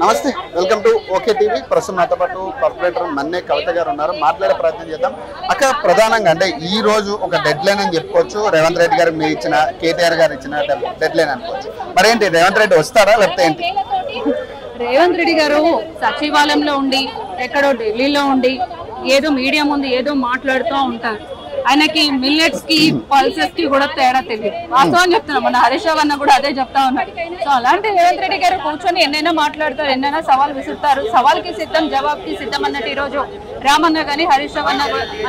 నమస్తే, welcome to okay TV. ప్రస్తుతం నాతో పాటు కార్పొరేటర్ మన్నే కవిత గారు ఉన్నారు. మాట్లాడే ప్రయత్నం చేద్దాం. అక్కడ ప్రధానంగా అంటే ఈ రోజు ఒక డెడ్ లైన్ అని చెప్పుకోవచ్చు. రేవంత్ రెడ్డి గారు మీరు ఇచ్చిన, కేటీఆర్ గారు ఇచ్చిన డెడ్ లైన్ అనుకోవచ్చు. మరేంటి, రేవంత్ రెడ్డి వస్తారా లేకపోతే ఏంటి? రేవంత్ రెడ్డి గారు సచివాలయంలో ఉండి, ఎక్కడో ఢిల్లీలో ఉండి ఏదో మీడియా ముందు ఏదో మాట్లాడుతూ ఉంటారు. ఆయనకి మిల్లెట్స్ కి పల్సెస్ కి కూడా తేడా తెలియదు. వాస్తవం చెప్తున్నాం, మన హరీష్ రావు అన్న కూడా అదే చెప్తా ఉన్నారు. సో అలాంటి రేవంత్ రెడ్డి గారు కూర్చొని ఎన్నైనా మాట్లాడతారు, ఎన్నైనా సవాల్ విసురుతారు. సవాల్కి సిద్ధం, జవాబుకి సిద్ధం అన్నట్టు ఈ రోజు రామన్న గాని హరీష్ రావు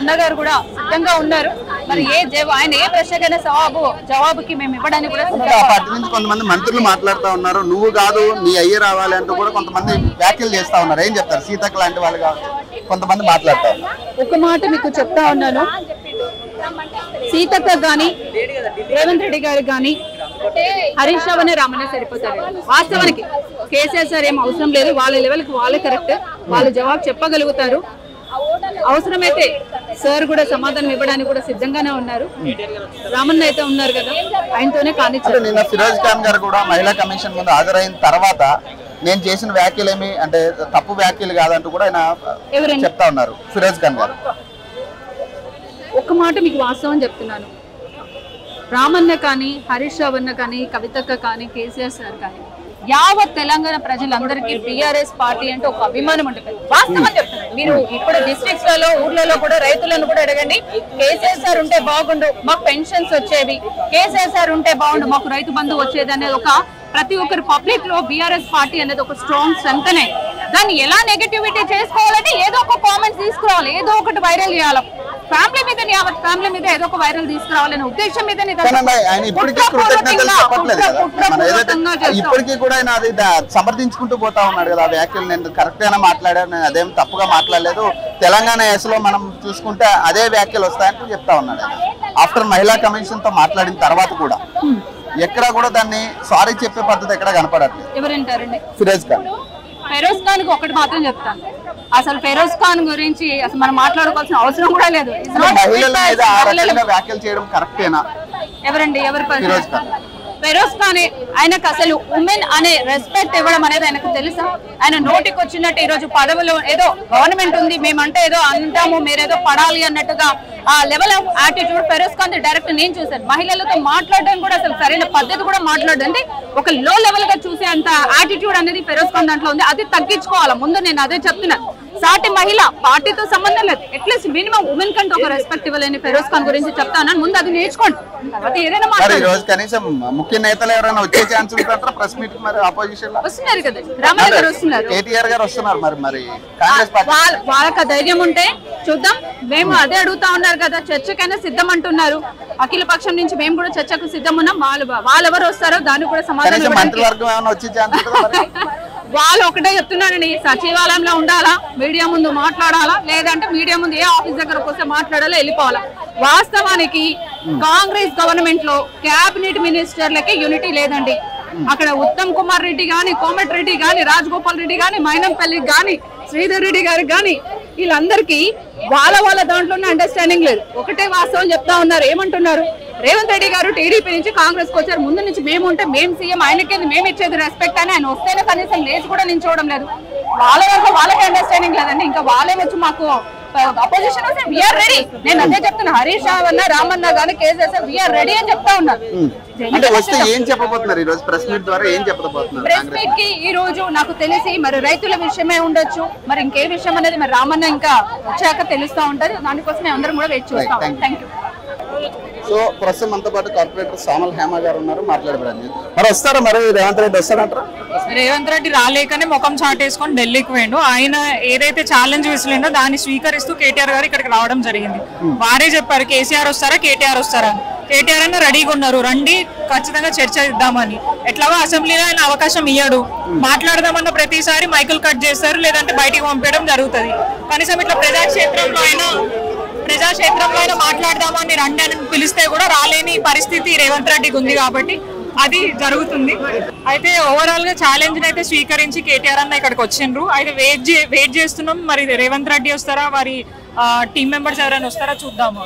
అన్నగారు కూడా సిద్ధంగా ఉన్నారు. మరి ఆయన ఏ ప్రశ్నకైనా జవాబుకి మేము ఇవ్వడానికి కూడా పార్టీ నుంచి కొంతమంది మంత్రులు మాట్లాడుతూ ఉన్నారు. నువ్వు కాదు నీ అయ్యే రావాలి అంటూ కూడా కొంతమంది వ్యాఖ్యలు చేస్తా ఉన్నారు. ఏం చెప్తారు? సీతక్క లాంటి వాళ్ళు కావచ్చు, కొంతమంది మాట్లాడుతూ ఉన్నారు. ఒక మాట మీకు చెప్తా ఉన్నాను, సీతక్క గాని రేవంత్ రెడ్డి గారు గాని హరీష్ రావు అనే రామనే సరిపోతారు. వాస్తవానికి కేసీఆర్ సార్ ఏం అవసరం లేదు. వాళ్ళ లెవెల్కి వాళ్ళే కరెక్ట్, వాళ్ళు జవాబు చెప్పగలుగుతారు. అవసరమైతే సార్ కూడా సమాధానం ఇవ్వడానికి కూడా సిద్ధంగానే ఉన్నారు. రామన్న అయితే ఉన్నారు కదా, ఆయనతోనే కానిచ్చారు. నిన్న ఫిరోజ్ ఖాన్ గారు కూడా మహిళా కమిషన్ ముందు హాజరైన తర్వాత నేను చేసిన వ్యాఖ్యలు ఏమి అంటే తప్పు వ్యాఖ్యలు కాదంటూ కూడా ఆయన చెప్తా ఉన్నారు. ఫిరోజ్ ఖాన్ గారు ఒక మాట మీకు వాస్తవం చెప్తున్నాను, రామన్న కానీ హరీష్ రావు అన్న కానీ కవితక్క కానీ కేసీఆర్ సార్ కానీ యావత్ తెలంగాణ ప్రజలందరికీ బీఆర్ఎస్ పార్టీ అంటే ఒక అభిమానం ఉంటుంది. వాస్తవం చెప్తున్నారు. మీరు ఇప్పుడు డిస్ట్రిక్ట్స్ లలో, ఊర్లలో కూడా రైతులను కూడా అడగండి, కేసీఆర్ సార్ ఉంటే బాగుండు, మాకు పెన్షన్స్ వచ్చేవి, కేసీఆర్ సార్ ఉంటే బాగుండు, మాకు రైతు బంధు వచ్చేది అనేది ఒక ప్రతి ఒక్కరు పబ్లిక్ లో బీఆర్ఎస్ పార్టీ అనేది ఒక స్ట్రాంగ్ స్ట్రెంత్ అనే. దాన్ని ఎలా నెగటివిటీ చేసుకోవాలంటే ఏదో ఒక కామెంట్స్ తీసుకురావాలి, ఏదో ఒకటి వైరల్ చేయాలి. ఫ్యామిలీ మీద, యావత్ ఫ్యామిలీ మీద ఏదో ఒక వైరల్ తీసుకురావాలనే ఉద్దేశం మీద ఇప్పటికీ కూడా ఆయన అది సమర్థించుకుంటూ పోతా ఉన్నాడు కదా. ఆ వ్యాఖ్యలు నేను కరెక్ట్ గానే మాట్లాడాను, నేను అదేం తప్పుగా మాట్లాడలేదు, తెలంగాణ యాసలో మనం చూసుకుంటే అదే వ్యాఖ్యలు వస్తాయంటూ చెప్తా ఉన్నాడు. ఆఫ్టర్ మహిళా కమిషన్ తో మాట్లాడిన తర్వాత కూడా ఎక్కడ కూడా దాన్ని సారీ చెప్పే పద్ధతి ఎక్కడ కనపడట్లేదు. ఎవరంటారండి? ఫిరోజ్ ఖాన్. ఫిరోజ్ ఖాన్ కి ఒకటి మాత్రం చెప్తాను, అసలు ఫిరోజ్ ఖాన్ గురించి అసలు మనం మాట్లాడుకోవాల్సిన అవసరం కూడా లేదు. మహిళల మీద ఆ రకంగా వ్యాఖ్యలు చేయడం కరెక్టేనా? ఎవరండి? ఎవరు? ఫిరోజ్ ఖాన్. ఫిరోజ్ ఖాన్ ఆయనకు అసలు ఉమెన్ అనే రెస్పెక్ట్ ఇవ్వడం అనేది ఆయనకు తెలుసా? ఆయన నోటికి వచ్చినట్టు ఈ రోజు పదవులు ఏదో గవర్నమెంట్ ఉంది మేమంటే ఏదో అంటాము, మీరేదో పడాలి అన్నట్టుగా ఆ level of attitude Firoz Khan direct నేను చూసాను. మహిళలతో మాట్లాడడం కూడా అసలు సరైన పద్ధతి కూడా మాట్లాడండి. ఒక లో లెవెల్ గా చూసే అంత యాటిట్యూడ్ అనేది ఫిరోజ్ ఖాన్ దాంట్లో ఉంది. అది తగ్గించుకోవాలా ముందు. నేను అదే చెప్తున్నాను, సాటి మహిళ పార్టీతో సంబంధం లేదు, అట్లీస్ట్ మినిమం ఉమెన్ కంటే ఒక రెస్పెక్ట్ ఇవ్వలేని ఫిరోజ్ ఖాన్ గురించి చెప్తాను. ముందు అది నేర్చుకోండి, తర్వాత ఏదైనా మాట్లాడారు. కనీసం ముఖ్య నేతలు ఎవరైనా వచ్చే ఛాన్స్ ఉంటుంటారా ప్రెస్ మీట్? మరి అపోజిషన్ వస్తున్నారు కదా, రామన్న గారు వస్తున్నారు, కేటీఆర్ గారు వస్తున్నారు. మరి కాంగ్రెస్ పార్టీ వాళ్ళకి ధైర్యం ఉంటే చూద్దాం. మేము అదే అడుగుతా ఉన్నారు కదా, చర్చకైనా సిద్ధం అంటున్నారు. అఖిల పక్షం నుంచి మేము కూడా చర్చకు సిద్ధం ఉన్నాం. వాళ్ళు ఎవరు వస్తారో దానికి కూడా సమాధానం మంత్రివర్గం ఏమైనా వచ్చే ఛాన్స్? వాళ్ళు ఒకటే చెప్తున్నారండి, సచివాలయంలో ఉండాలా, మీడియా ముందు మాట్లాడాలా, లేదంటే మీడియా ముందు ఏ ఆఫీస్ దగ్గరకు వస్తే మాట్లాడాలో వెళ్ళిపోవాలా. వాస్తవానికి కాంగ్రెస్ గవర్నమెంట్ లో క్యాబినెట్ మినిస్టర్లకి యూనిటీ లేదండి. అక్కడ ఉత్తమ్ కుమార్ రెడ్డి గాని, కోమటి రెడ్డి గాని, రాజగోపాల్ రెడ్డి గాని, మైనంపల్లి గాని, శ్రీధర్ రెడ్డి గారికి గాని, వీళ్ళందరికీ వాళ్ళ దాంట్లోనే అండర్స్టాండింగ్ లేదు. ఒకటే వాస్తవం చెప్తా ఉన్నారు. ఏమంటున్నారు? రేవంత్ రెడ్డి గారు టీడీపీ నుంచి కాంగ్రెస్ కు వచ్చారు, ముందు నుంచి మేము ఉంటే మేము సీఎం, ఆయనకేది మేము ఇచ్చేది రెస్పెక్ట్ అని. ఆయన వస్తేనే కనీసం లేచి కూడా నేను చూడడం లేదు. వాళ్ళ వరకు వాళ్ళకి అండర్స్టాండింగ్ లేదండి. ఇంకా వాళ్ళే వచ్చి మాకు అపోజిషన్ వస్తే వీఆర్ రెడీ. నేను అదే చెప్తున్నా, హరీష్ రావు అన్న, రామన్న గానీ కేసీఆర్ వీఆర్ రెడీ అని చెప్తా ఉన్నారు. ప్రెస్ మీట్ కి ఈ రోజు నాకు తెలిసి మరి రైతుల విషయమే ఉండొచ్చు, మరి ఇంకే విషయం అనేది మరి రామన్న ఇంకా వచ్చాక తెలుస్తా ఉంటది. దానికోసం అందరం కూడా వెయిట్ చూస్తాం. Thank you. సో ప్రస్తుతం మనతో పాటు కార్పొరేటర్ సామల్ హేమ గారు ఉన్నారు, మాట్లాడబడి. మరి వస్తారా? మరి రేవంత్ రెడ్డి వస్తారంటారా? రేవంత్ రెడ్డి రాలేకనే ముఖం చాటేసుకొని ఢిల్లీకి పోయిండు. ఆయన ఏదైతే ఛాలెంజ్ విసిలిండో దాన్ని స్వీకరిస్తూ కేటీఆర్ గారు ఇక్కడికి రావడం జరిగింది. వారే చెప్పారు కేసీఆర్ వస్తారా, కేటీఆర్ వస్తారా. కేటీఆర్ అన్న రెడీగా ఉన్నారు, రండి ఖచ్చితంగా చర్చ ఇద్దామని. ఎట్లాగో అసెంబ్లీలో ఆయన అవకాశం ఇయ్యాడు, మాట్లాడదామన్న ప్రతిసారి మైకులు కట్ చేస్తారు, లేదంటే బయటికి పంపించడం జరుగుతుంది. కనీసం ఇట్లా ప్రజాక్షేత్రంలో అయినా మాట్లాడదామని రండి అని పిలిస్తే కూడా రాలేని పరిస్థితి రేవంత్ రెడ్డికి ఉంది. కాబట్టి అది జరుగుతుంది. అయితే ఓవరాల్ గా ఛాలెంజ్ అయితే స్వీకరించి కేటీఆర్ అన్న ఇక్కడికి వచ్చిండ్రు. అయితే వెయిట్ చేస్తున్నాం, మరి రేవంత్ రెడ్డి వస్తారా, వారి టీం మెంబర్స్ ఎవరైనా వస్తారా చూద్దాము.